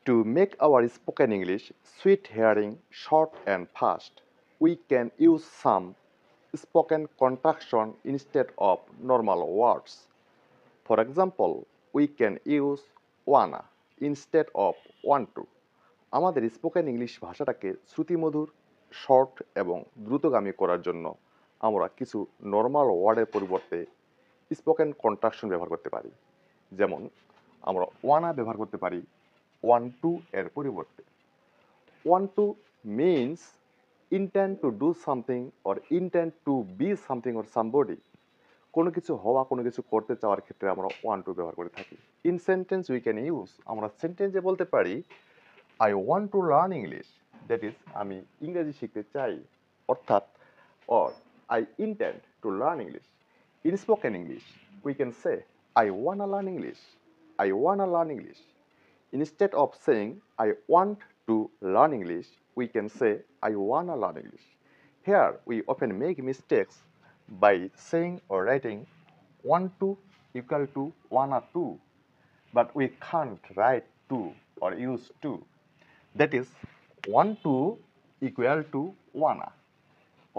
To make our spoken English sweet hearing, short and fast, we can use some spoken contraction instead of normal words. For example, we can use wanna instead of want to. আমাদের spoken English ভাষাটাকে শ্রুতিমধুর, short এবং দ্রুতগামী করার জন্য আমরা কিছু normal ওয়ার্ডের পরিবর্তে স্পোকেন কন্ট্রাকশন ব্যবহার করতে পারি। যেমন আমরা ওয়ানা ব্যবহার করতে পারি ওয়ান টু এর পরিবর্তে। Want to means intend to do something or intend to be something or somebody. কোনো কিছু হওয়া, কোনো কিছু করতে চাওয়ার ক্ষেত্রে আমরা ওয়ান টু ব্যবহার করে থাকি। In sentence we can use, আমরা সেন্টেন্সে বলতে পারি I want to learn English, that is আমি ইংরেজি শিখতে চাই, অর্থাৎ or I intend to learn English. In spoken English we can say I ওয়ান্না learn English, I ওয়ান্না learn English. Instead of saying I want to learn English, we can say I wanna learn English. Here we often make mistakes by saying or writing want to equal to wanna to, but we can't write to or use to. That is want to equal to wanna.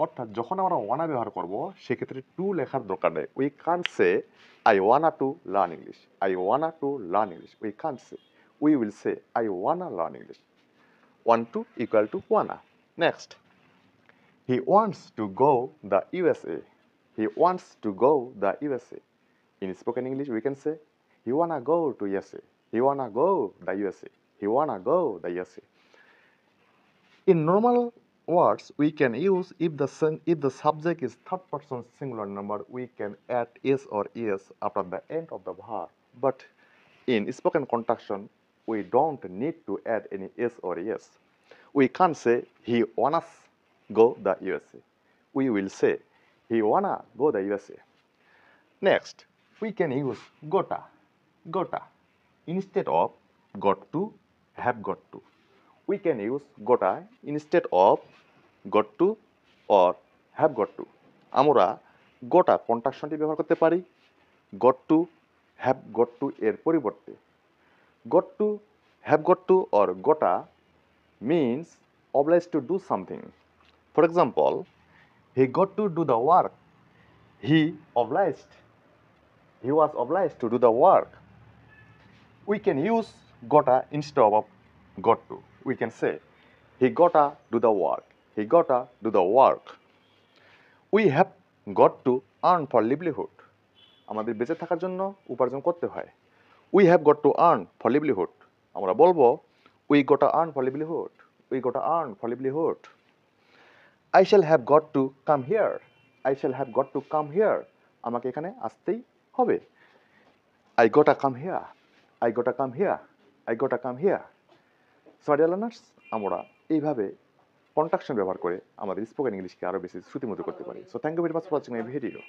অর্থাৎ যখন আমরা ওয়ানা ব্যবহার করব সেক্ষেত্রে two লেখার দরকার নেই। We can't say I wanna to learn English, I wanna to learn English, we can't say, we will say I wanna learn English. Want to equal to wanna. Next, he wants to go the USA, he wants to go the USA. In spoken English we can say he wanna go to USA, he wanna go the USA, he wanna go the USA. In normal words, we can use if the subject is third person singular number, we can add is or es after the end of the verb. But in spoken contraction, we don't need to add any is or es. We can't say he wanna go the USA. We will say he wanna go the USA. Next, we can use gotta, gotta instead of got to, have got to. We can use gotta instead of got to or have got to. আমরা গোটা কন্ট্রাকশনটি ব্যবহার করতে পারি got to, have got to এর পরিবর্তে। got to, have got to or gotta means obliged to do something. For example, he got to do the work. He was obliged to do the work. We can use gotta instead of got to. We can say he gotta do the work, he gotta do the work. We have got to earn for livelihood. আমাদের বেঁচে থাকার জন্য উপার্জন করতে হয়। We have got to earn for livelihood. আমরা বলবো we gotta earn for livelihood, we gotta earn for livelihood. I shall have got to come here, I shall have got to come here. আমাকে এখানে আসতেই হবে। I gotta come here, I gotta come here, I gotta come here. So dear learners, আমরা এইভাবে contraction ব্যবহার করে আমাদের spoken ইংলিশকে আরো বেশি শ্রুতিমধুর করতে পারি। So thank you very much for watching my video.